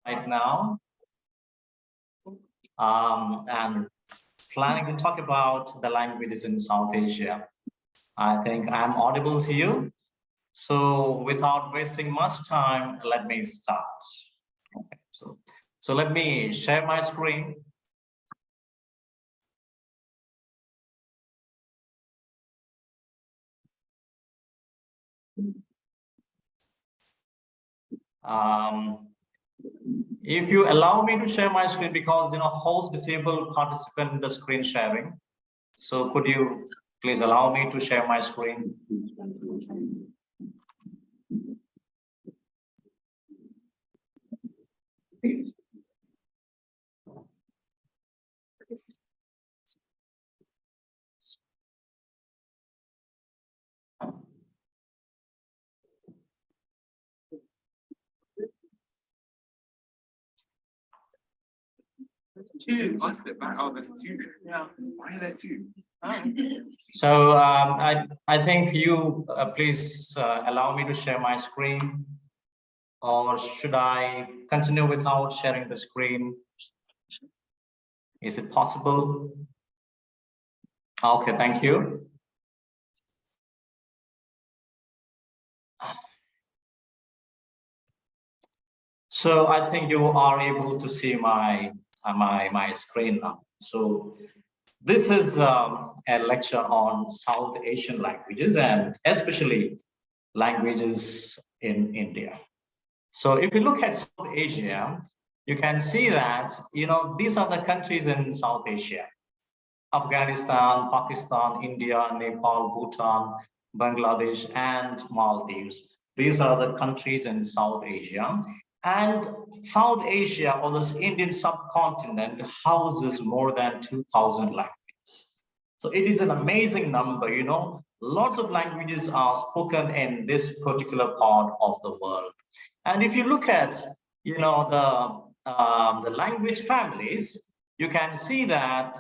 right now, and planning to talk about the languages in South Asia. I think I'm audible to you. So without wasting much time, let me start. Okay, so let me share my screen. If you allow me to share my screen, because host disabled participant the screen sharing. So could you please allow me to share my screen? Two. I split back. Oh, there's two. Yeah. Why are there two? Oh. So I think you please allow me to share my screen, or should I continue without sharing the screen? Is it possible? Okay, thank you. So I think you are able to see my screen now. So this is a lecture on South Asian languages, and especially languages in India. So if you look at South Asia, you can see that these are the countries in South Asia: Afghanistan, Pakistan, India, Nepal, Bhutan, Bangladesh, and Maldives. These are the countries in South Asia. And South Asia, or this Indian subcontinent, houses more than 2,000 languages. So it is an amazing number, Lots of languages are spoken in this particular part of the world. And if you look at, the language families, you can see that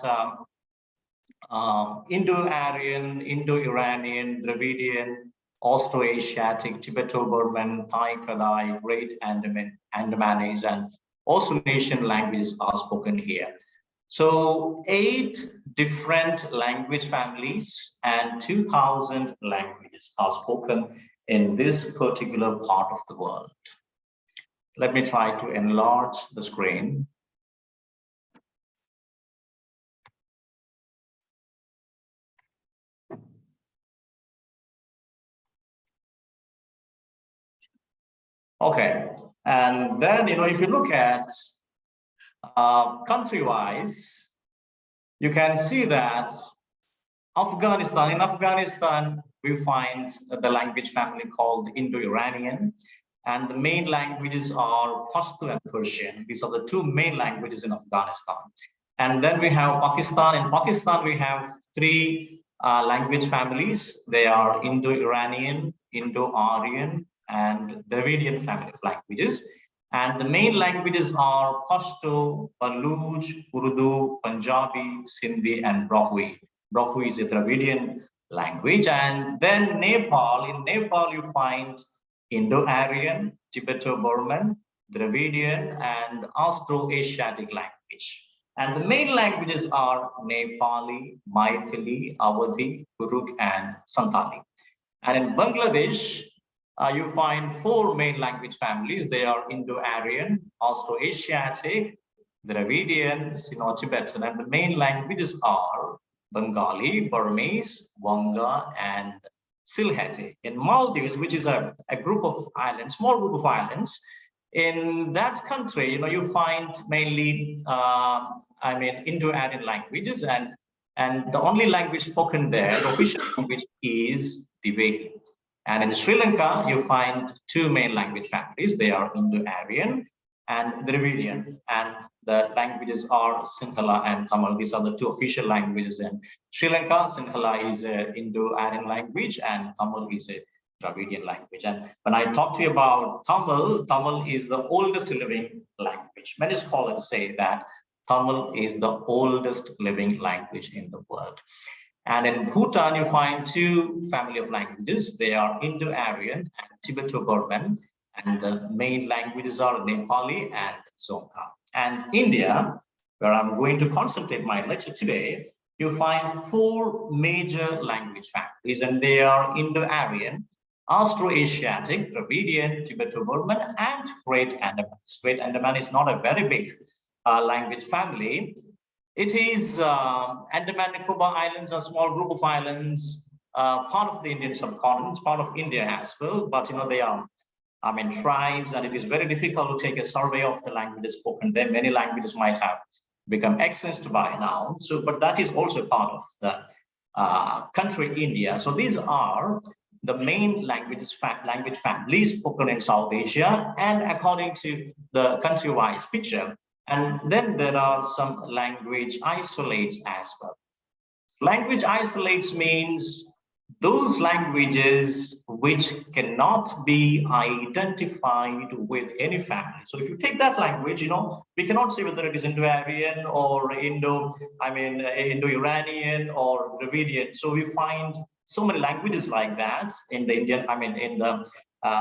Indo-Aryan, Indo-Iranian, Dravidian, Austroasiatic, Tibeto-Burman, Thai-Kadai, Great Andamanese, and Austronesian languages are spoken here. So 8 different language families and 2,000 languages are spoken in this particular part of the world. Let me try to enlarge the screen. Okay, and then if you look at country-wise, you can see that in Afghanistan, we find the language family called Indo-Iranian, and the main languages are Pashto and Persian. These are the 2 main languages in Afghanistan. And then we have Pakistan. In Pakistan, we have 3 language families. They are Indo-Iranian, Indo-Aryan, and Dravidian family of languages. And the main languages are Pashto, Baluch, Urdu, Punjabi, Sindhi, and Brahui. Brahui is a Dravidian language. And then Nepal. In Nepal, you find Indo-Aryan, Tibeto-Burman, Dravidian, and Austroasiatic language. And the main languages are Nepali, Maithili, Awadhi, Gurukh, and Santali. And in Bangladesh, you find 4 main language families. They are Indo-Aryan, Austroasiatic, Dravidian, Sino-Tibetan, and the main languages are Bengali, Burmese, Wanga, and Sylheti. In Maldives, which is a group of islands, small group of islands, in that country, you find mainly, Indo-Aryan languages, and the only language spoken there, the official language, is Divehi. And in Sri Lanka, you find 2 main language families. They are Indo-Aryan and Dravidian, and the languages are Sinhala and Tamil. These are the 2 official languages in Sri Lanka. Sinhala is an Indo-Aryan language, and Tamil is a Dravidian language. And when I talk to you about Tamil, Tamil is the oldest living language. Many scholars say that Tamil is the oldest living language in the world. And in Bhutan, you find 2 family of languages. They are Indo-Aryan and Tibeto-Burman. And the main languages are Nepali and Dzongkha. And India, where I'm going to concentrate my lecture today, you find four major language families, and they are Indo-Aryan, Austroasiatic, Dravidian, Tibeto-Burman, and Great Andaman. Great Andaman is not a very big language family. It is Andaman and Nicobar Islands, a small group of islands, part of the Indian subcontinent, part of India as well, but they are tribes, and it is very difficult to take a survey of the languages spoken there. Many languages might have become extinct by now. So, but that is also part of the country India. So these are the main language families spoken in South Asia, and according to the country-wise picture. And then there are some language isolates as well. Language isolates means those languages which cannot be identified with any family. So if you take that language, we cannot say whether it is Indo-Aryan or Indo-Iranian or Dravidian. So we find so many languages like that in the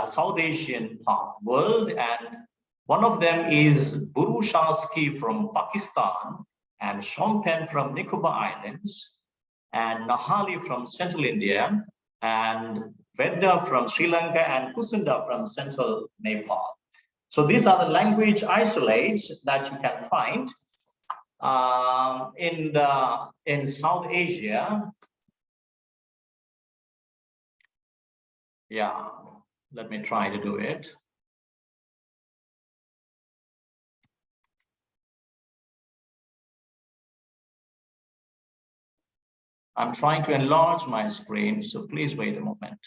South Asian part of the world. And one of them is Burushaski from Pakistan, and Shompen from Nicobar Islands, and Nahali from central India, and Vedda from Sri Lanka, and Kusunda from central Nepal. So these are the language isolates that you can find in South Asia. Yeah, let me try to do it. I'm trying to enlarge my screen, so please wait a moment.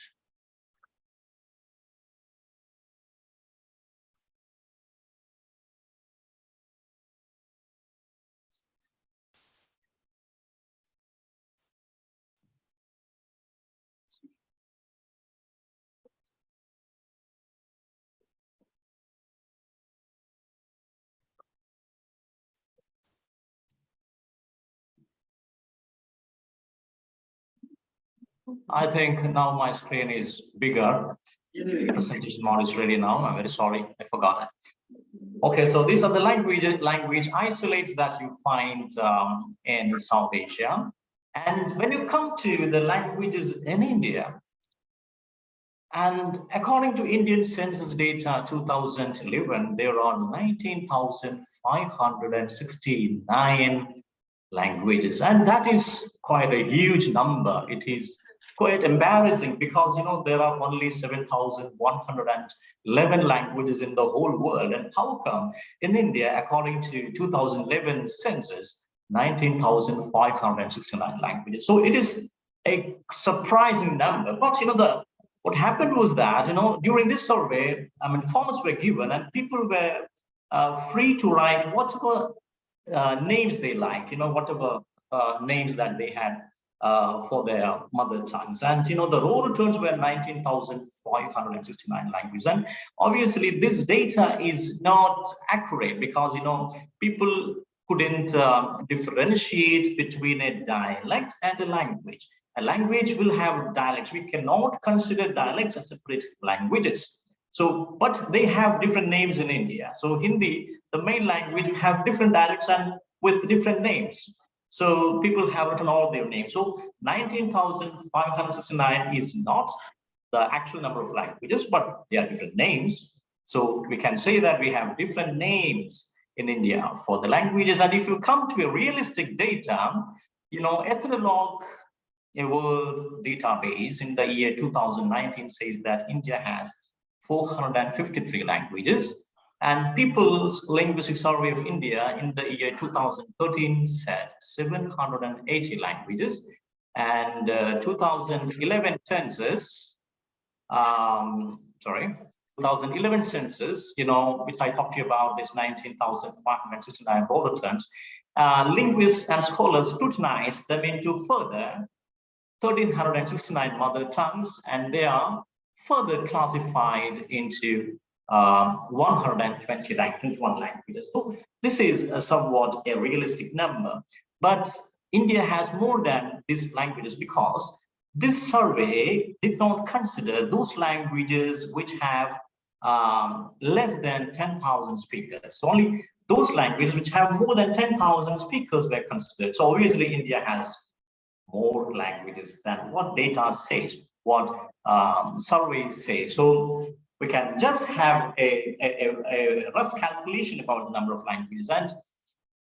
I think now my screen is bigger. The presentation mode is ready now. I'm very sorry, I forgot it. Okay, so these are the language isolates that you find in South Asia. And when you come to the languages in India, and according to Indian census data 2011, there are 19,569 languages, and that is quite a huge number. It is quite embarrassing because there are only 7,111 languages in the whole world. And how come in India, according to 2011 census, 19,569 languages? So it is a surprising number. But what happened was that during this survey, forms were given, and people were free to write whatever names they like, whatever names that they had for their mother tongues. And the raw returns were 19,569 languages. And obviously this data is not accurate because people couldn't differentiate between a dialect and a language. A language will have dialects. We cannot consider dialects as separate languages. So, but they have different names in India. So Hindi, the main language, have different dialects and with different names. So people have written all their names. So 19,569 is not the actual number of languages, but they are different names. So we can say that we have different names in India for the languages. And if you come to a realistic data, Ethnologue, a world database in the year 2019 says that India has 453 languages, and People's Linguistic Survey of India in the year 2013 said 780 languages, and 2011 census, 2011 census, which I talked to you about, this 19,569 raw terms, linguists and scholars scrutinized them into further 1,369 mother tongues, and they are further classified into 121 languages. So this is somewhat a realistic number, but India has more than these languages because this survey did not consider those languages which have less than 10,000 speakers. So only those languages which have more than 10,000 speakers were considered. So obviously India has more languages than what data says, what surveys say. So we can just have a rough calculation about the number of languages, and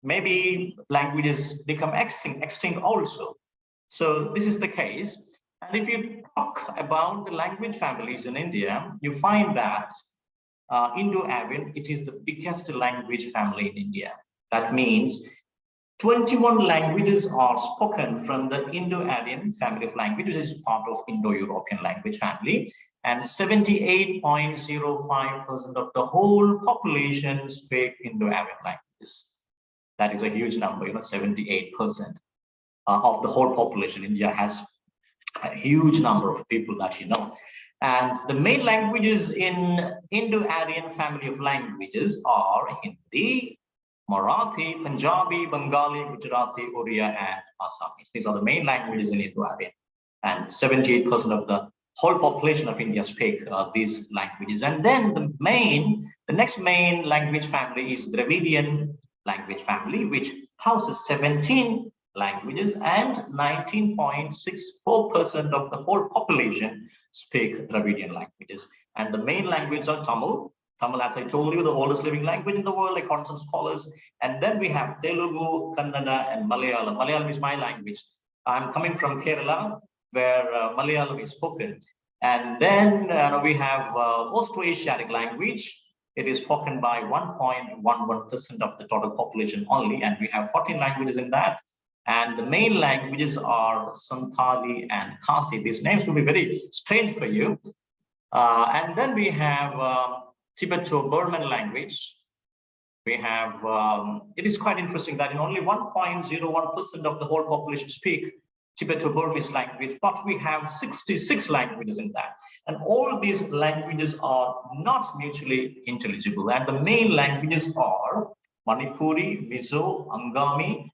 maybe languages become extinct also. So this is the case. And if you talk about the language families in India, you find that Indo-Aryan, it is the biggest language family in India. That means 21 languages are spoken from the Indo-Aryan family of languages, which is part of Indo-European language family, and 78.05% of the whole population speak Indo-Aryan languages. That is a huge number, 78% of the whole population. India has a huge number of people that and the main languages in Indo-Aryan family of languages are Hindi, Marathi, Punjabi, Bengali, Gujarati, Oriya, and Assamese. These are the main languages in Indo-Aryan, and 78% of the whole population of India speak these languages. And then the next main language family is Dravidian language family, which houses 17 languages, and 19.64% of the whole population speak Dravidian languages. And the main languages are Tamil, as I told you, the oldest living language in the world, according to scholars. And then we have Telugu, Kannada, and Malayalam. Malayalam is my language. I'm coming from Kerala, where Malayalam is spoken. And then we have Austroasiatic language. It is spoken by 1.11% of the total population only, and we have 14 languages in that. And the main languages are Santali and Khasi. These names will be very strange for you. And then we have Tibeto-Burman language. We have, it is quite interesting that in only 1.01% of the whole population speak Tibeto-Burmese language, but we have 66 languages in that. And all these languages are not mutually intelligible. And the main languages are Manipuri, Mizo, Angami,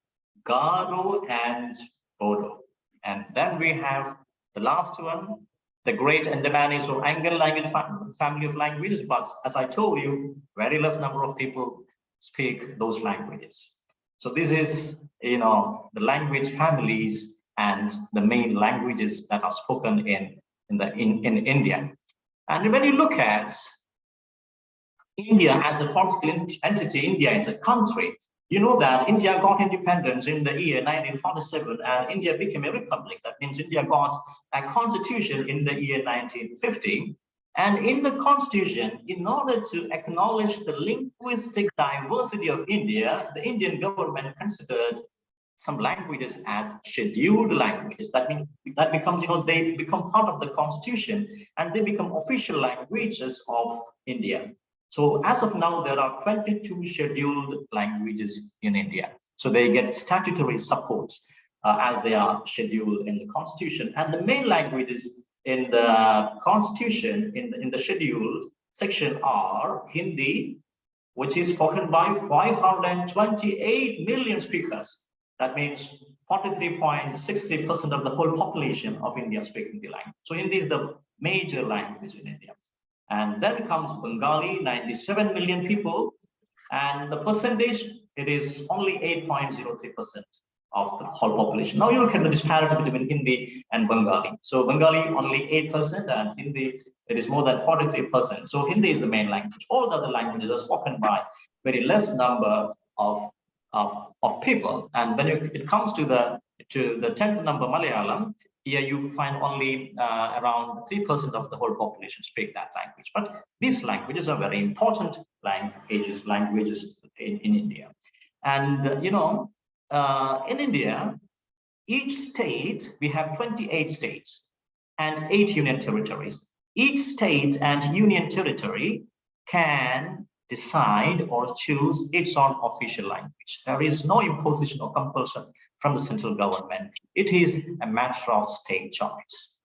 Garo, and Bodo. And then we have the last one, the Great Andamanese or Angan language family of languages. But as I told you, very less number of people speak those languages. So this is, the language families and the main languages that are spoken in India. And when you look at India as a political entity, India as a country, you know that India got independence in the year 1947, and India became a republic. That means India got a constitution in the year 1950. And in the constitution, in order to acknowledge the linguistic diversity of India, the Indian government considered some languages as scheduled languages. That means that becomes, they become part of the constitution and they become official languages of India. So as of now, there are 22 scheduled languages in India. So they get statutory support as they are scheduled in the constitution. And the main languages in the constitution, in the scheduled section, are Hindi, which is spoken by 528 million speakers. That means 43.60% of the whole population of India speaking the language. So Hindi is the major language in India. And then comes Bengali, 97 million people. And the percentage, it is only 8.03% of the whole population. Now you look at the disparity between Hindi and Bengali. So Bengali only 8%, and Hindi, it is more than 43%. So Hindi is the main language. All the other languages are spoken by very less number of people. And when it comes to the 10th number, Malayalam, here you find only around 3% of the whole population speak that language. But these languages are very important languages in India. And in India, each state, we have 28 states and 8 union territories. Each state and union territory can decide or choose its own official language. There is no imposition or compulsion from the central government. It is a matter of state choice.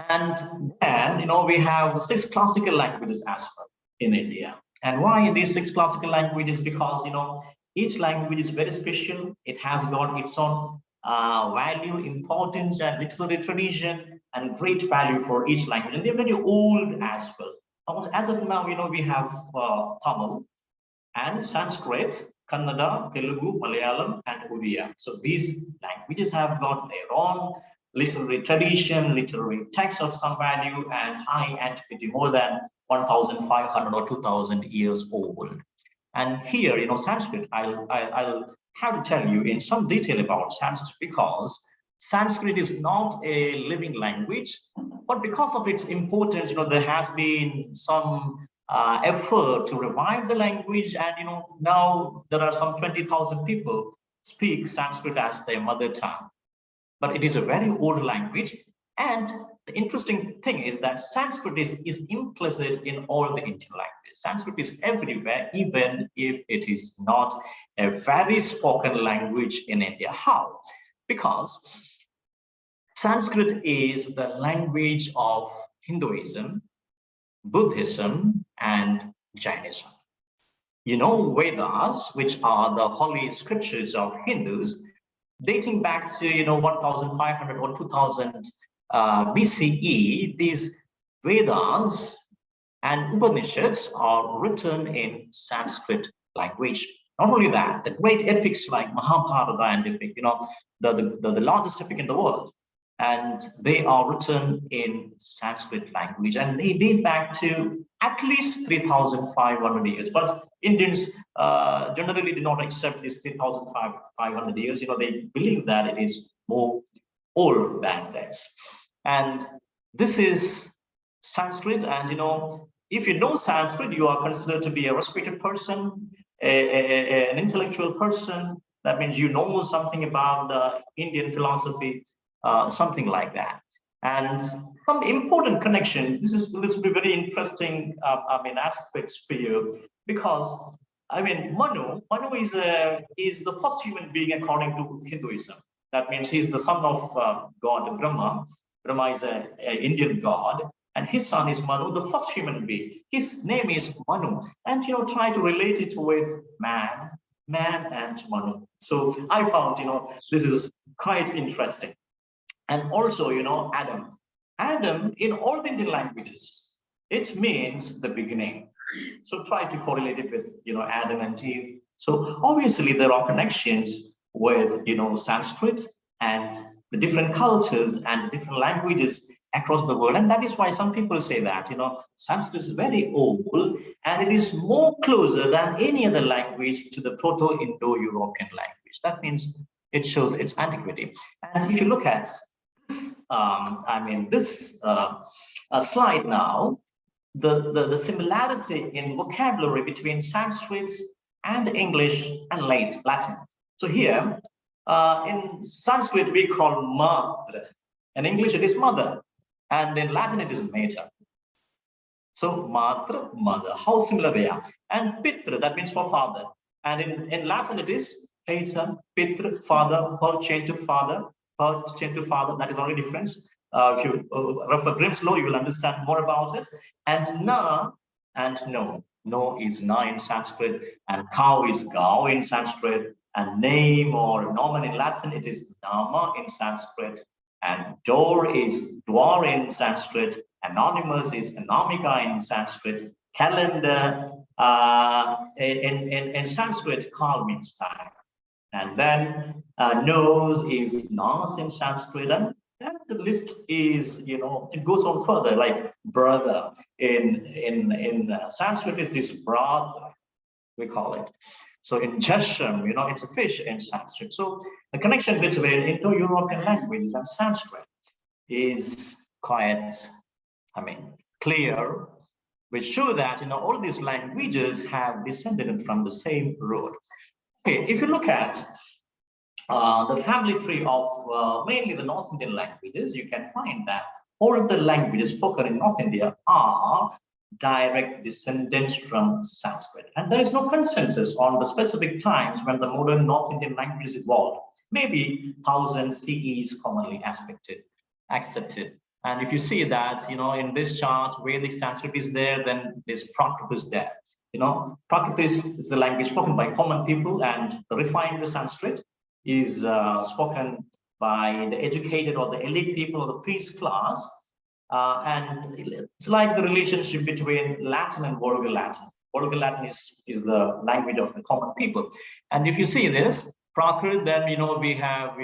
And then, we have 6 classical languages as well in India. And why these 6 classical languages? Because, each language is very special. It has got its own value, importance, and literary tradition, and great value for each language. And they're very old as well. As of now, we have Tamil and Sanskrit, Kannada, Telugu, Malayalam, and Odia. So these languages have got their own literary tradition, literary text of some value, and high antiquity, more than 1,500 or 2,000 years old. And here, Sanskrit, I'll have to tell you in some detail about Sanskrit, because Sanskrit is not a living language, but because of its importance, there has been some effort to revive the language, and now there are some 20,000 people speak Sanskrit as their mother tongue. But it is a very old language, and the interesting thing is that Sanskrit is implicit in all the Indian languages. Sanskrit is everywhere, even if it is not a very spoken language in India. How? Because Sanskrit is the language of Hinduism, Buddhism, and Jainism. Vedas, which are the holy scriptures of Hindus, dating back to 1,500 or 2,000 BCE, these Vedas and Upanishads are written in Sanskrit language. Not only that, the great epics like Mahabharata and epic, the largest epic in the world, and they are written in Sanskrit language, and they date back to at least 3,500 years. But Indians generally do not accept this 3,500 years. They believe that it is more old than this. And this is Sanskrit. And if you know Sanskrit, you are considered to be a respected person, an intellectual person. That means you know something about the Indian philosophy, something like that. And some important connection. This will be very interesting. Aspects for you, because Manu is the first human being according to Hinduism. That means he's the son of God Brahma. Brahma is an Indian god, and his son is Manu, the first human being. His name is Manu, and try to relate it with man and Manu. So I found this is quite interesting. And also, Adam. Adam, in all the Indian languages, it means the beginning. So try to correlate it with, Adam and Eve. So obviously there are connections with, Sanskrit and the different cultures and different languages across the world. And that is why some people say that, Sanskrit is very old, and it is more closer than any other language to the Proto-Indo-European language. That means it shows its antiquity. And if you look at this slide now, the similarity in vocabulary between Sanskrit and English and Latin. So here, in Sanskrit, we call matra. In English, it is mother. And in Latin, it is mater. So matra, mother. How similar they are. And pitra, that means for father. And in Latin, it is pater, pitra, father, per change to father. Change to father, that is only difference. If you refer Grimm's law, you will understand more about it. And na and no. No is na in Sanskrit, and cow is gao in Sanskrit, and name or nomen in Latin, it is nama in Sanskrit, and door is dwar in Sanskrit, anonymous is anamika in Sanskrit, calendar in Sanskrit, kal means time. And then nose is nas in Sanskrit, and the list is, it goes on further, like brother in Sanskrit, it is brother, we call it. So in Jasham, it's a fish in Sanskrit. So the connection between Indo-European languages and Sanskrit is quite, clear, which show that, all these languages have descended from the same root. Okay, if you look at the family tree of mainly the North Indian languages, you can find that all of the languages spoken in North India are direct descendants from Sanskrit. And there is no consensus on the specific times when the modern North Indian languages evolved. Maybe 1000 CE is commonly accepted. And if you see that, in this chart, Vedic Sanskrit is there, then there's Prakrit is there. Prakrit is the language spoken by common people, and the refined Sanskrit is spoken by the educated or the elite people or the priest class. And it's like the relationship between Latin and Vulgar Latin. Vulgar Latin is the language of the common people. And if you see this, Prakrit, then, we have,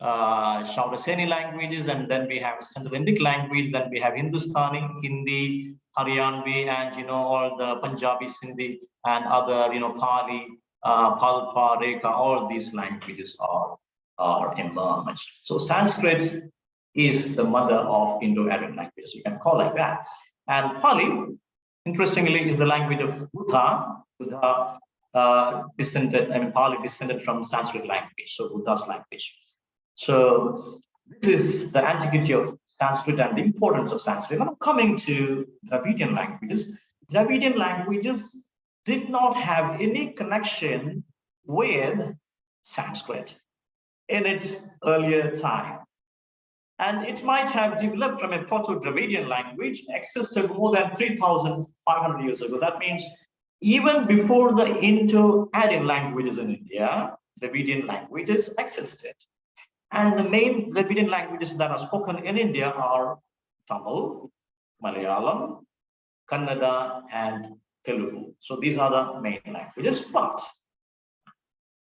Shauraseni languages, and then we have Central Indic language, then we have Hindustani, Hindi, Haryanvi, and, all the Punjabi, Sindhi, and other, Pali, Palpa, Rekha, all these languages are emerged. So Sanskrit is the mother of Indo-Aryan languages, you can call it like that. And Pali, interestingly, is the language of Buddha. Buddha Pali descended from Sanskrit language, so Buddha's language. So this is the antiquity of Sanskrit and the importance of Sanskrit. Now coming to Dravidian languages, Dravidian languages did not have any connection with Sanskrit in its earlier time. And it might have developed from a Proto-Dravidian language, existed more than 3,500 years ago. That means even before the Indo-Aryan languages in India, Dravidian languages existed. And the main Dravidian languages that are spoken in India are Tamil, Malayalam, Kannada, and Telugu. So these are the main languages. But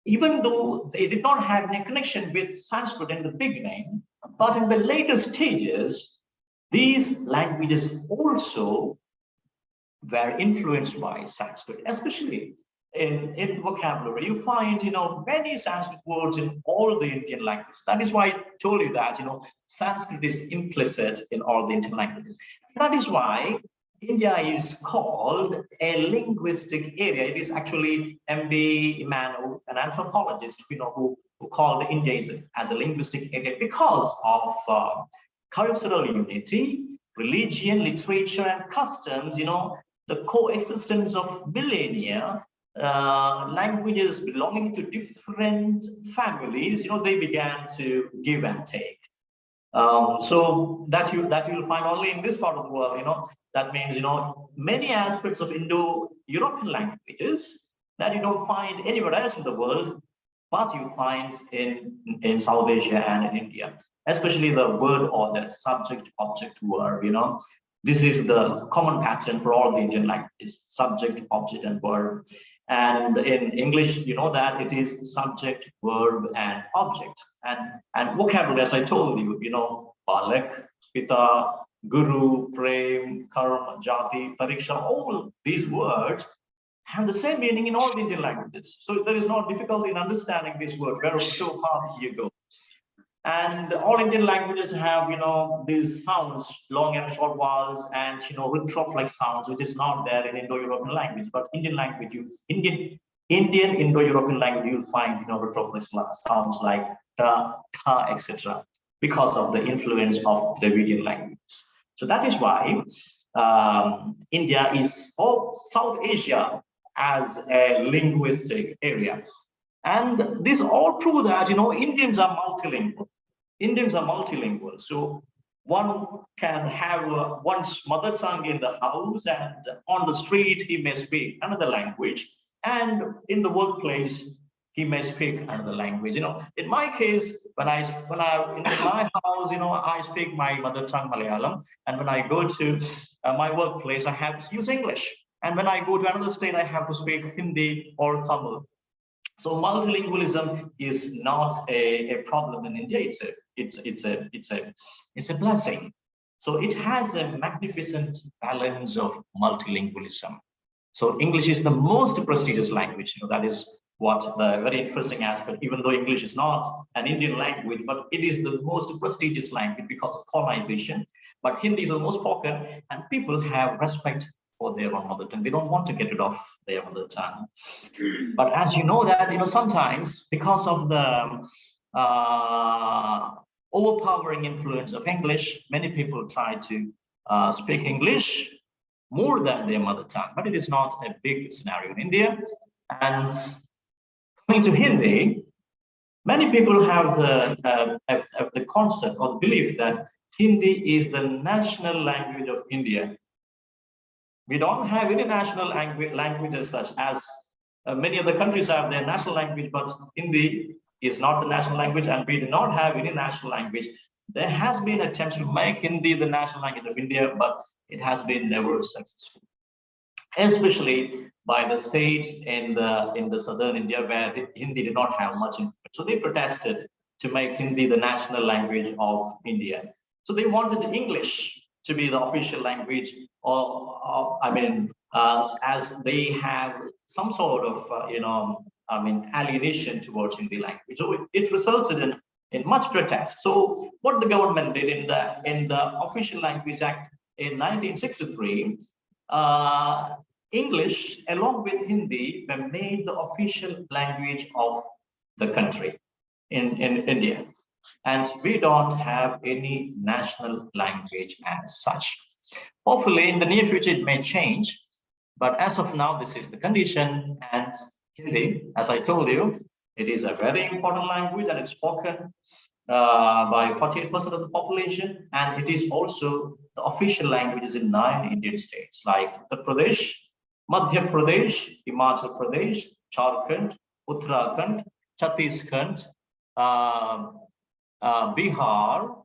even though they did not have any connection with Sanskrit in the beginning, but in the later stages, these languages also were influenced by Sanskrit, especially in vocabulary. You find, many Sanskrit words in all the Indian languages. That is why I told you that, Sanskrit is implicit in all the Indian languages. That is why India is called a linguistic area. It is actually M.B. Emmanuel, an anthropologist, who called India as a linguistic area because of cultural unity, religion, literature, and customs, the coexistence of millennia, languages belonging to different families, they began to give and take. So that you'll find only in this part of the world, that means, many aspects of Indo-European languages that you don't find anywhere else in the world, but you find in South Asia and in India, especially the word order, subject, object, verb, This is the common pattern for all the Indian languages, subject, object, and verb. And in English, you know that it is subject, verb, and object. And vocabulary, as I told you, Balak, Pita, Guru, Prem, Karma, Jati, Pariksha, all these words have the same meaning in all the Indian languages. So there is no difficulty in understanding these words, whichever path you go. And all Indian languages have, these sounds, long and short vowels, and, rhythm-like sounds, which is not there in Indo-European language. But Indian language, Indian Indo-European language, you'll find, rhythm-like sounds like ta, ta, etc., because of the influence of Dravidian languages. So that is why India is, or South Asia, as a linguistic area. And this all prove that, Indians are multilingual. Indians are multilingual. So one can have one's mother tongue in the house, and on the street, he may speak another language. And in the workplace, he may speak another language. In my case, when I in my house, I speak my mother tongue, Malayalam. And when I go to my workplace, I have to use English. And when I go to another state, I have to speak Hindi or Tamil. So multilingualism is not a problem in India. It's a blessing. So it has a magnificent balance of multilingualism. So English is the most prestigious language. That is what the very interesting aspect. Even though English is not an Indian language, but it is the most prestigious language because of colonization. But Hindi is the most spoken, and people have respect for their own mother tongue. They don't want to get rid of their mother tongue. But as you know that, sometimes because of the overpowering influence of English, many people try to speak English more than their mother tongue. But it is not a big scenario in India. And coming to Hindi, many people have the concept or the belief that Hindi is the national language of India. We don't have any national languages such as many other countries have their national language, but Hindi is not the national language, and we do not have any national language. There has been attempts to make Hindi the national language of India, but it has been never successful, especially by the states in the southern India where Hindi did not have much influence. So they protested to make Hindi the national language of India. So they wanted English to be the official language, or as they have some sort of alienation towards Hindi language. So it resulted in much protest. So what the government did in the Official Language Act in 1963. English, along with Hindi, were made the official language of the country in India. And we don't have any national language as such. Hopefully, in the near future, it may change. But as of now, this is the condition. And Hindi, as I told you, it is a very important language and it's spoken by 48% of the population. And it is also the official languages in 9 Indian states like Uttar Pradesh, Madhya Pradesh, Himachal Pradesh, Jharkhand, Uttarakhand, Chhattisgarh, Bihar,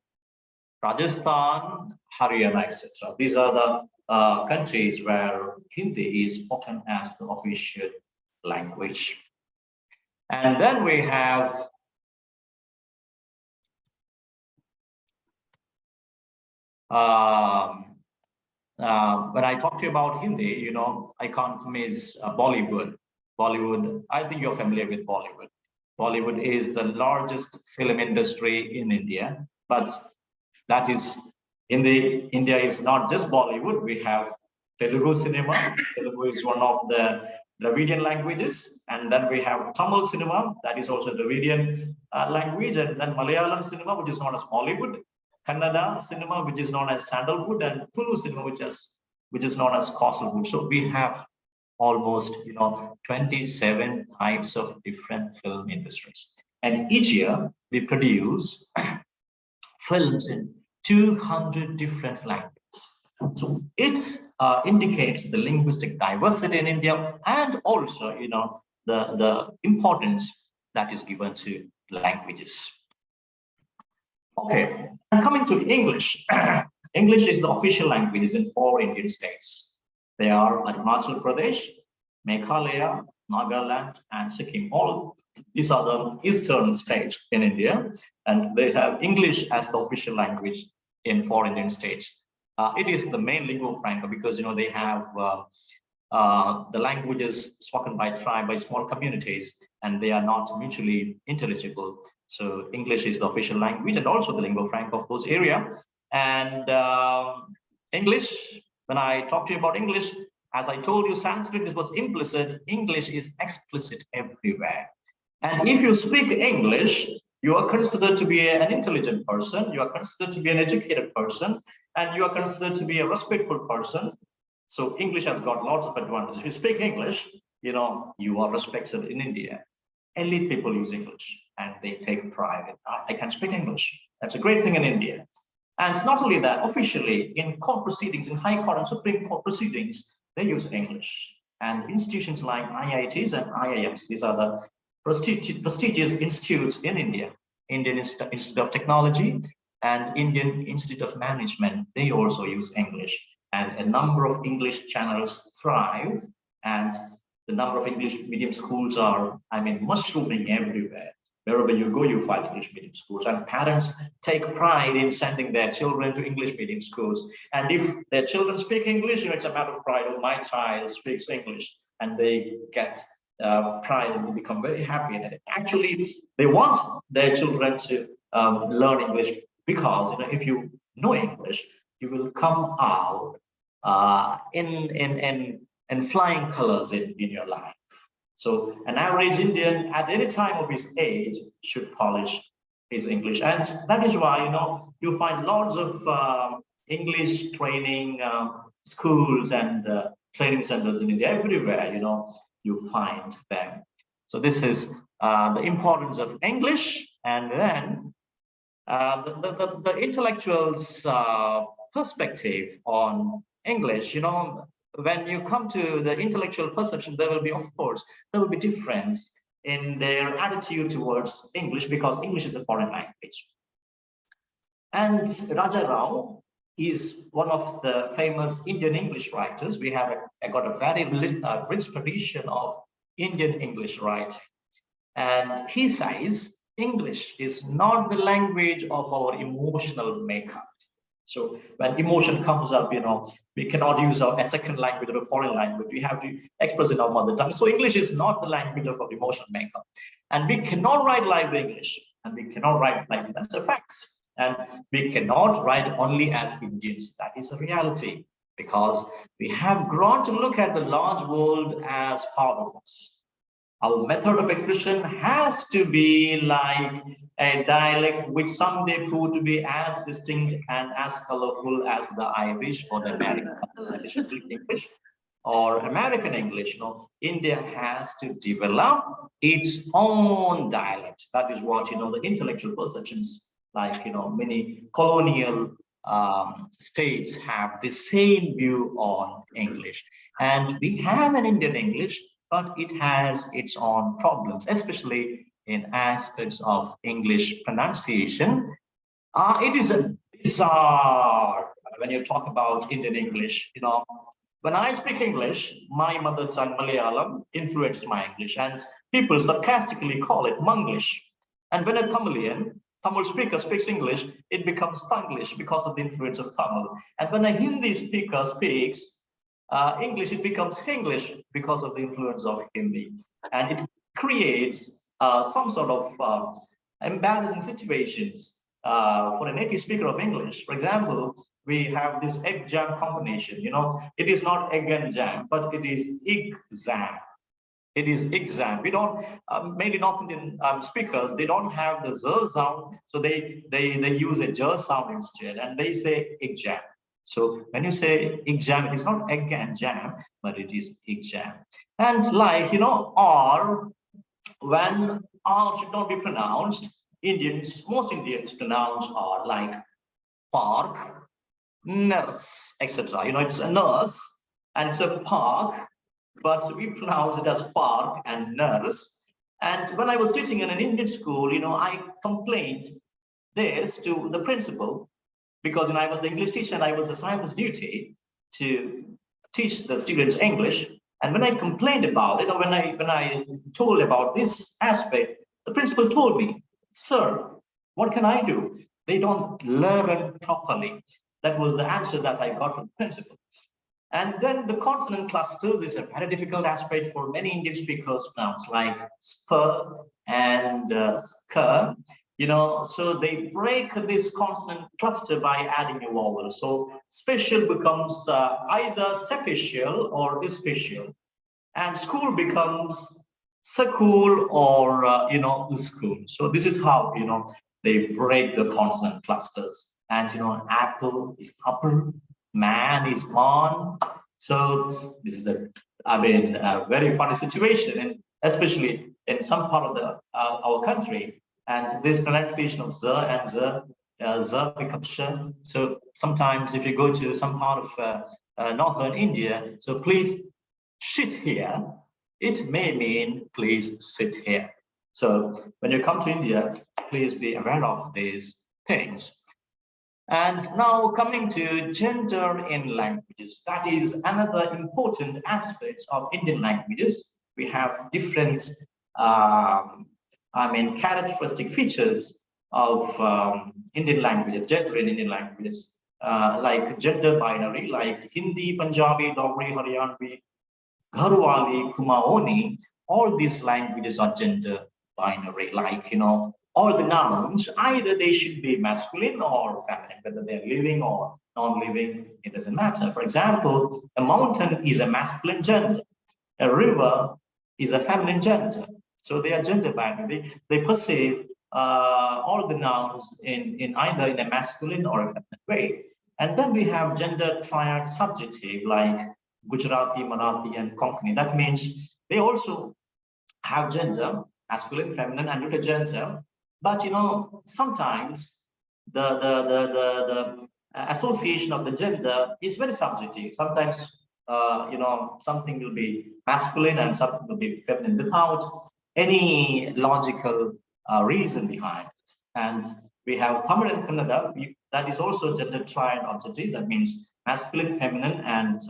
Rajasthan, Haryana, etc. These are the countries where Hindi is spoken as the official language. And then we have when I talk to you about Hindi, I can't miss Bollywood. Bollywood, I think you're familiar with Bollywood. Bollywood is the largest film industry in India, but that is India is not just Bollywood. We have Telugu cinema. Telugu is one of the Dravidian languages, and then we have Tamil cinema, that is also Dravidian language, and then Malayalam cinema, which is known as Bollywood. Kannada cinema, which is known as Sandalwood, and Tulu cinema, which is known as Castlewood. So we have almost 27 types of different film industries, and each year we produce films in 200 different languages. So it indicates the linguistic diversity in India, and also the importance that is given to languages. Okay, and coming to English. English is the official language in 4 Indian states. They are Arunachal Pradesh, Meghalaya, Nagaland, and Sikkim. All these are the eastern states in India, and they have English as the official language in 4 Indian states. It is the main lingua franca because they have the languages spoken by tribe, by small communities, and they are not mutually intelligible. So English is the official language and also the lingua franca of those areas. And English, when I talk to you about English, as I told you, Sanskrit was implicit. English is explicit everywhere. And if you speak English, you are considered to be an intelligent person, you are considered to be an educated person, and you are considered to be a respectful person. So English has got lots of advantages. If you speak English, you are respected in India. Elite people use English and they take pride in, I can speak English. That's a great thing in India. And not only that, officially in court proceedings, in High Court and Supreme Court proceedings, they use English. And institutions like IITs and IIMs, these are the prestigious institutes in India. Indian Institute of Technology and Indian Institute of Management, they also use English. And a number of English channels thrive, and the number of English medium schools are, mushrooming everywhere. Wherever you go, you find English medium schools, and parents take pride in sending their children to English medium schools. And if their children speak English, it's a matter of pride. Oh, my child speaks English, and they get pride and they become very happy. And actually, they want their children to learn English because if you know English, you will come out in flying colors in your life. So an average Indian at any time of his age should polish his English. And that is why, you find lots of English training schools and training centers in India. Everywhere, you find them. So this is the importance of English. And then the intellectuals' perspective on English, when you come to the intellectual perception, there will be difference in their attitude towards English because English is a foreign language. And Raja Rao is one of the famous Indian English writers. We have got a very rich tradition of Indian English writing. And he says English is not the language of our emotional makeup. So when emotion comes up, we cannot use a second language or a foreign language. We have to express in our mother tongue. So English is not the language of our emotional makeup. And we cannot write like the English. And we cannot write like that's a fact. And we cannot write only as Indians. That is a reality. Because we have grown to look at the large world as part of us. Our method of expression has to be like a dialect which someday proved to be as distinct and as colorful as the Irish or the American English or American English. India has to develop its own dialect. That is what, the intellectual perceptions, like, many colonial states have the same view on English. And we have an Indian English, but it has its own problems, especially in aspects of English pronunciation. It is a bizarre when you talk about Indian English. When I speak English, my mother tongue Malayalam influenced my English, and people sarcastically call it Manglish. And when a Tamil speaker speaks English, it becomes Tanglish because of the influence of Tamil. And when a Hindi speaker speaks English, it becomes English because of the influence of Hindi. And it creates some sort of embarrassing situations for a native speaker of English. For example, we have this egg jam combination. It is not egg and jam, but it is exam. It is exam. We don't, mainly North Indian speakers, they don't have the Z sound, so they use a J sound instead, and they say exam. So when you say exam, it is not egg and jam, but it is exam. And like, R, when R should not be pronounced, most Indians pronounce R like park, nurse, etc. It's a nurse and it's a park, but we pronounce it as park and nurse. And when I was teaching in an Indian school, I complained this to the principal, because I was the English teacher and I was assigned this duty to teach the students English. And when I complained about it, or when I told about this aspect, the principal told me, "Sir, what can I do? They don't learn properly." That was the answer that I got from the principal. And then the consonant clusters is a very difficult aspect for many Indian speakers to pronounce, like spur and skr. So they break this consonant cluster by adding a vowel. So special becomes either special or special, and school becomes school or school. So this is how they break the consonant clusters. And apple is apple, man is man. So this is a very funny situation, and especially in some part of our country. And this pronunciation of Z and Z becomes sh. So sometimes if you go to some part of northern India, so please sit here, it may mean please sit here. So when you come to India, please be aware of these things. And now coming to gender in languages, that is another important aspect of Indian languages. We have different characteristic features of Indian languages, gender in Indian languages, like gender binary, like Hindi, Punjabi, Dogri, Haryanvi, Gharwali, Kumaoni. All these languages are gender binary, like, all the nouns, either they should be masculine or feminine, whether they're living or non-living, it doesn't matter. For example, a mountain is a masculine gender, a river is a feminine gender. So they are gender binary. They perceive all the nouns in either in a masculine or a feminine way. And then we have gender triad subjective, like Gujarati, Marathi, and Konkani. That means they also have gender, masculine, feminine, and intergender. But sometimes the association of the gender is very subjective. Sometimes something will be masculine and something will be feminine without any logical reason behind it. And We have Tamil and Kannada. That is also gender triad adjective. That means masculine, feminine, and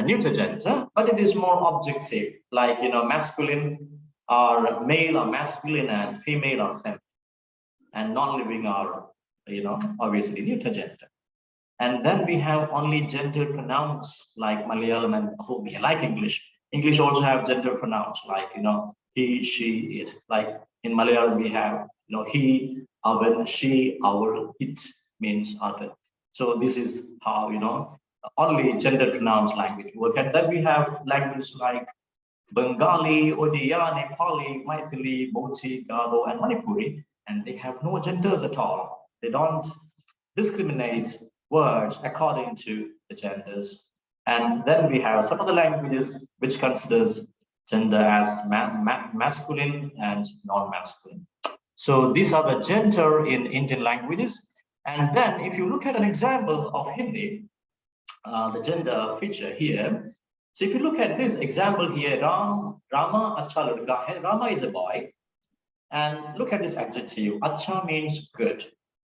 neuter gender. But it is more objective, like masculine are male or masculine, and female or feminine, and non-living are obviously neuter gender. And then we have only gender pronouns like Malayalam and Ahomi, like English. English also have gender pronouns like he, she, it. Like in Malayalam we have he, avan, she, our, it means other. So this is how only gender pronouns language work. And then we have languages like Bengali, Odia, Nepali, Maithili, Boti, Gado, and Manipuri, and they have no genders at all. They don't discriminate words according to the genders. And then we have some other languages which considers gender as masculine and non-masculine. So these are the gender in Indian languages. And then if you look at an example of Hindi, the gender feature here. So if you look at this example here, Rama acha ladka hai. Rama is a boy. And look at this adjective. Acha means good.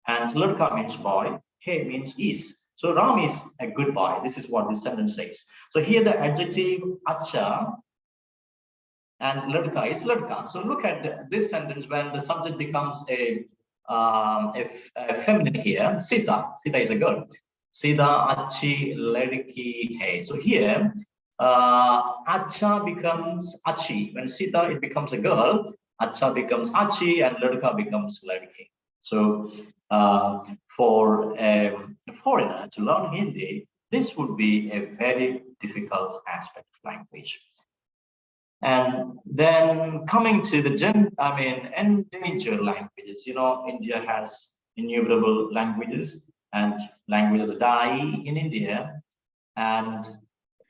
And ladka means boy. Hai means is. So Ram is a good boy. This is what this sentence says. So here the adjective acha and ladka is ladka. So look at this sentence when the subject becomes a feminine here. Sita. Sita is a girl. Sita achi ladki hai. So here acha becomes achi. When Sita it becomes a girl, acha becomes achi and ladka becomes ladki. So for a foreigner to learn Hindi, this would be a very difficult aspect of language. And then coming to the endangered languages, India has innumerable languages, and languages die in India, and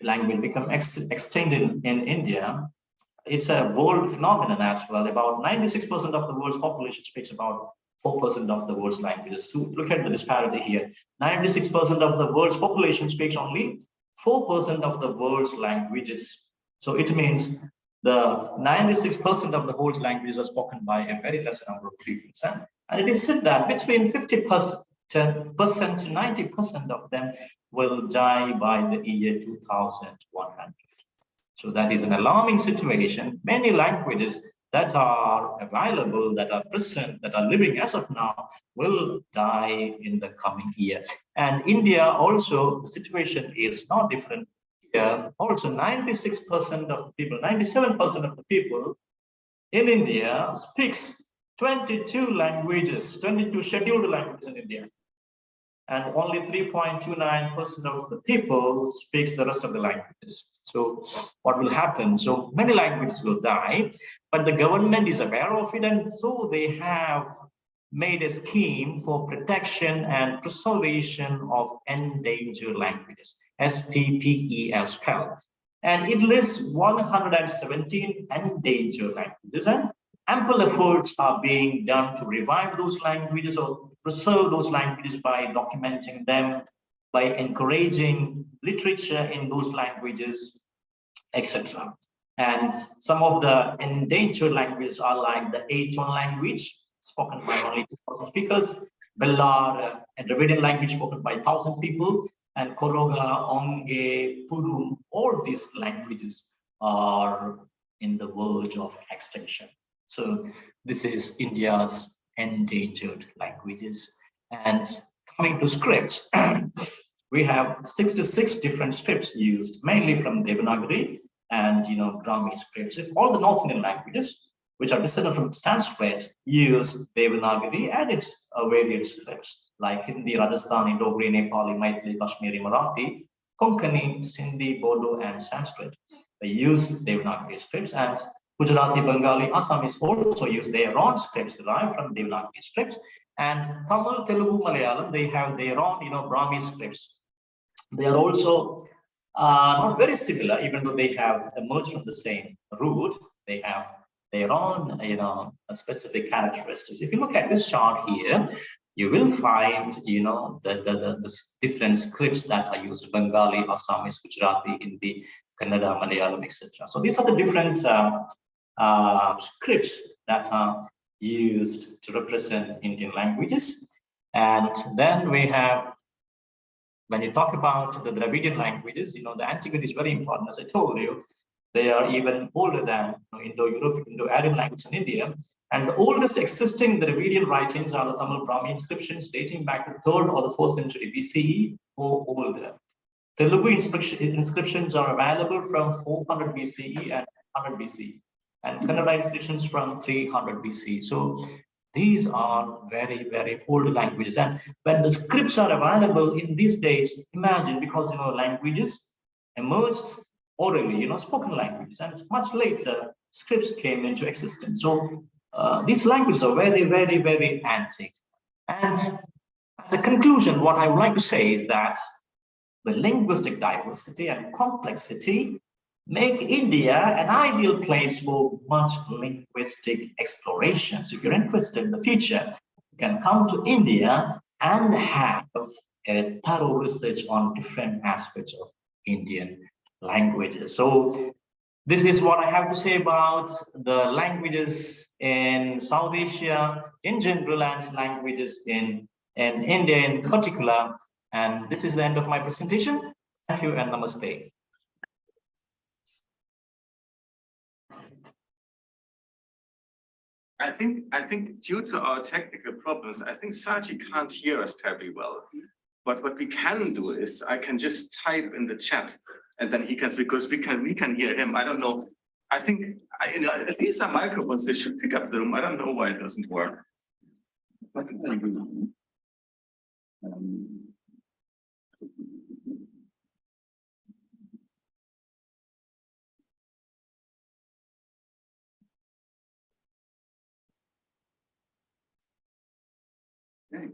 language become extinct in India. It's a world phenomenon as well. About 96% of the world's population speaks about 4% of the world's languages. So look at the disparity here. 96% of the world's population speaks only 4% of the world's languages. So it means the 96% of the world's languages are spoken by a very less number of people. And it is said that between 50% to 90% of them will die by the year 2100. So that is an alarming situation. Many languages that are available, that are present, that are living as of now, will die in the coming year. And India also, the situation is not different. Also 96% of the people, 97% of the people in India speaks 22 languages, 22 scheduled languages in India. And only 3.29% of the people speaks the rest of the languages. So what will happen? So many languages will die, but the government is aware of it, and so they have made a scheme for protection and preservation of endangered languages, SPPEL spelled. And it lists 117 endangered languages, and ample efforts are being done to revive those languages or preserve those languages by documenting them, by encouraging literature in those languages, etc. And some of the endangered languages are like the 8-tone language, spoken by only 2,000 speakers, Bellar, a Dravidian language spoken by 1,000 people, and Koroga, Onge, Purum, all these languages are in the verge of extinction. So this is India's endangered languages. And coming to scripts, we have 66 different scripts used, mainly from Devanagari and Brahmi scripts. If all the North Indian languages, which are descended from Sanskrit, use Devanagari and its variant scripts like Hindi, Rajasthani, Dogri, Nepali, Maithili, Kashmiri, Marathi, Konkani, Sindhi, Bodo, and Sanskrit. They use Devanagari scripts, and Gujarati, Bengali, Assamese also use their own scripts derived from Devanagari scripts. And Tamil, Telugu, Malayalam, they have their own, Brahmi scripts. They are also not very similar, even though they have emerged from the same root. They have their own, specific characteristics. If you look at this chart here, you will find, the different scripts that are used: Bengali, Assamese, Gujarati, Hindi, Kannada, Malayalam, etc. So these are the different scripts that are used to represent Indian languages. And then we have, when you talk about the Dravidian languages, the antiquity is very important. As I told you, they are even older than Indo-European, Indo-Aryan language in India. And the oldest existing Dravidian writings are the Tamil Brahmi inscriptions dating back to the 3rd or the 4th century BCE or older. Telugu inscriptions are available from 400 BCE and 100 BCE, and Kannada inscriptions from 300 BCE. So these are very, very old languages. And when the scripts are available in these days, imagine, because languages emerged orally, spoken languages, and much later scripts came into existence. So these languages are very, very, very antique. And as a conclusion, what I would like to say is that the linguistic diversity and complexity make India an ideal place for much linguistic explorations. If you're interested in the future, you can come to India and have a thorough research on different aspects of Indian languages. So this is what I have to say about the languages in South Asia in general and languages in India in particular. And this is the end of my presentation. Thank you and namaste. I think due to our technical problems, I think Saji can't hear us terribly well. But what we can do is I can just type in the chat, and then he can, because we can hear him. I don't know. I think at least some microphones, they should pick up the room. I don't know why it doesn't work. Okay.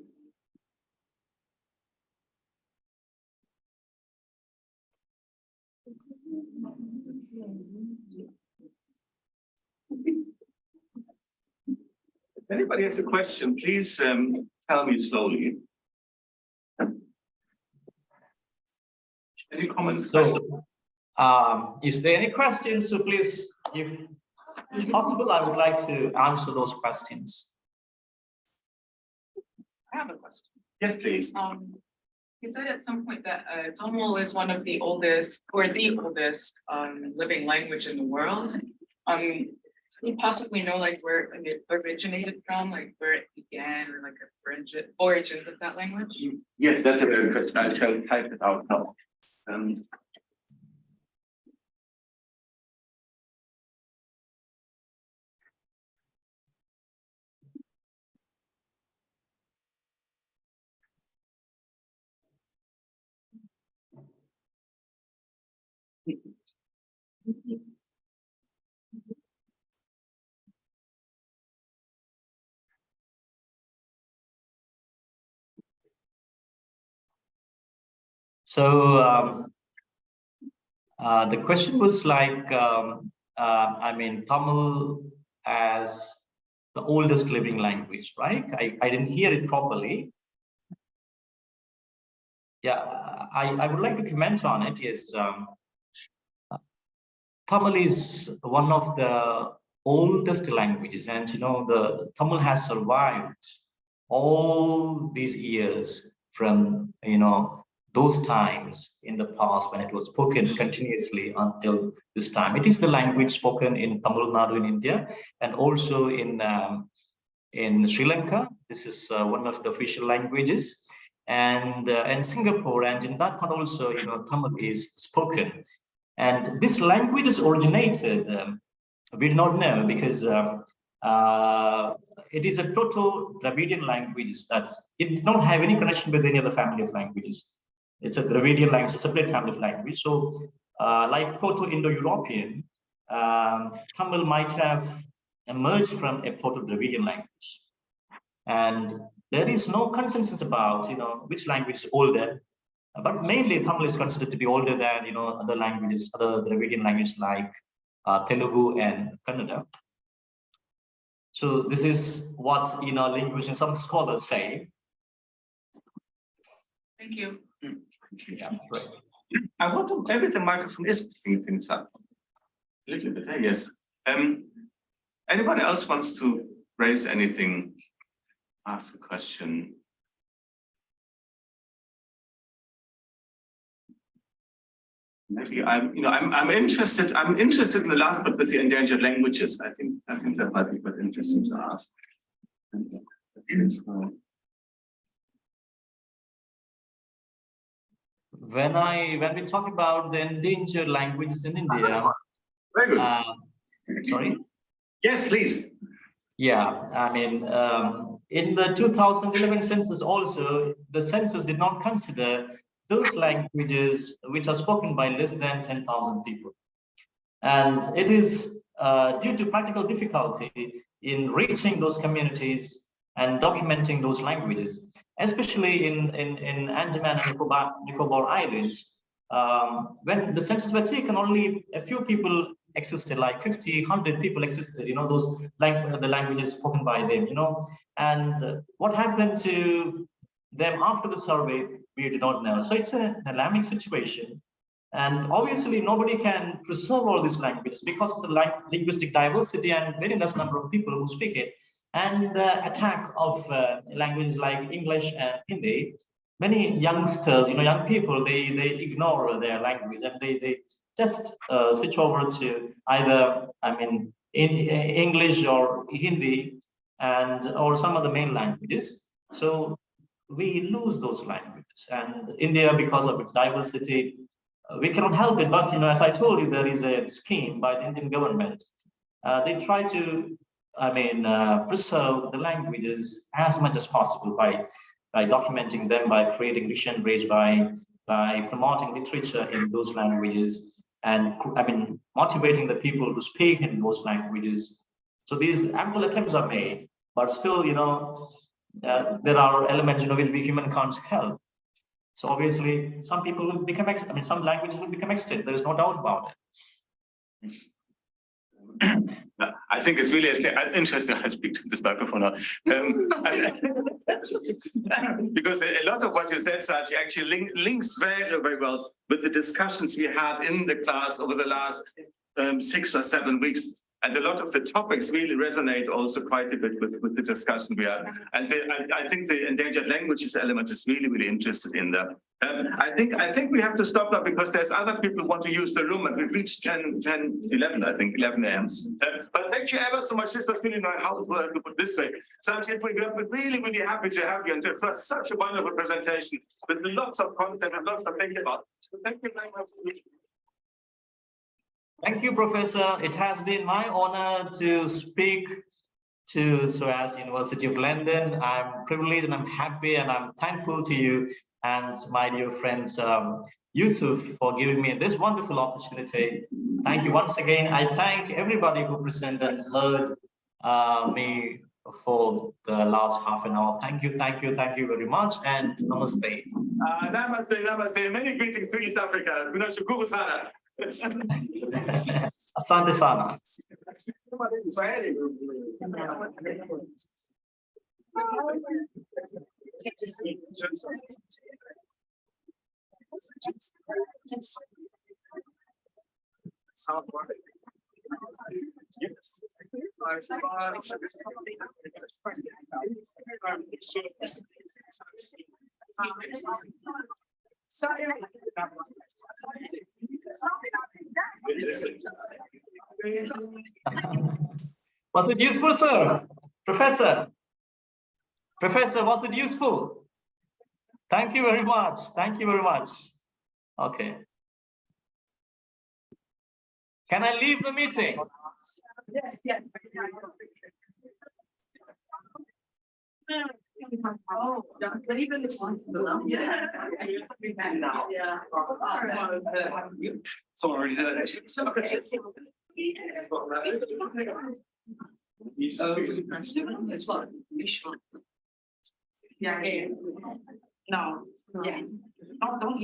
If anybody has a question, please tell me slowly. Any comments? So, is there any questions? So please, if possible, I would like to answer those questions. I have a question. Yes, please. You said at some point that Tamil is one of the oldest, or the oldest, living language in the world. Can you possibly know like where it originated from, like where it began, or like origins of that language? Yes, that's a very good question. I shall type it out now. So the question was like, I mean, Tamil as the oldest living language, right? I didn't hear it properly. Yeah, I would like to comment on it. Yes, Tamil is one of the oldest languages, and the Tamil has survived all these years from those times in the past when it was spoken continuously until this time. It is the language spoken in Tamil Nadu in India, and also in Sri Lanka. This is one of the official languages, and in Singapore, and in that part also, Tamil is spoken. And this language is originated, we do not know, because it is a Proto-Dravidian language. It did not have any connection with any other family of languages. It's a Dravidian language, a separate family of language. So like Proto-Indo-European, Tamil might have emerged from a Proto-Dravidian language. And there is no consensus about which language is older. But mainly Tamil is considered to be older than other languages, other Dravidian languages like Telugu and Kannada. So this is what linguists and some scholars say. Thank you. Yeah, right. I want to, maybe the microphone is picking things up a little bit. Yes. Anybody else wants to raise anything, ask a question. Maybe I'm interested in the last bit with the endangered languages. I think that might be quite interesting to ask. When we talk about the endangered languages in India, very good. Sorry? Yes, please. Yeah, I mean, in the 2011 census also, the census did not consider those languages which are spoken by less than 10,000 people. And it is due to practical difficulty in reaching those communities and documenting those languages, especially in Andaman and Nicobar Islands. When the census were taken, only a few people existed, like 50, 100 people existed, those the languages spoken by them, and what happened to them after the survey, we do not know. So it's an alarming situation. And obviously, nobody can preserve all these languages because of the linguistic diversity and very less number of people who speak it. And the attack of languages like English and Hindi, many youngsters, young people, they ignore their language and they just switch over to either, in English or Hindi or some of the main languages. So we lose those languages. And India, because of its diversity, we cannot help it. But as I told you, there is a scheme by the Indian government. They try to, preserve the languages as much as possible by documenting them, by creating dictionaries, by promoting literature in those languages, and motivating the people to speak in those languages. So these ample attempts are made, but still, there are elements which we human can't help. So obviously, some people will become some languages will become extinct. There is no doubt about it. I think it's really interesting. I speak to this microphone now. Because a lot of what you said, Sachi, actually links very, very well with the discussions we had in the class over the last 6 or 7 weeks. And a lot of the topics really resonate also quite a bit with the discussion we had. And I think the endangered languages element is really, really interested in that. I think we have to stop now because there's other people who want to use the room, and we've reached 11 a.m. But thank you ever so much. This was really nice how to put it this way. Sanskrit, we're really, really happy to have you, and it was such a wonderful presentation with lots of content and lots to think about. So thank you very much. Thank you, Professor. It has been my honor to speak to SOAS University of London. I'm privileged and I'm happy and I'm thankful to you and my dear friends Yusuf for giving me this wonderful opportunity. Thank you once again. I thank everybody who presented and heard me for the last half an hour. Thank you very much, and namaste. Namaste. Many greetings to East Africa. Asante sana. Was it useful, sir? Professor, was it useful? Thank you very much. Okay. Can I leave the meeting? Yes. Oh, but even if someone already did it. It's fun. Yeah. No. Yeah. Don't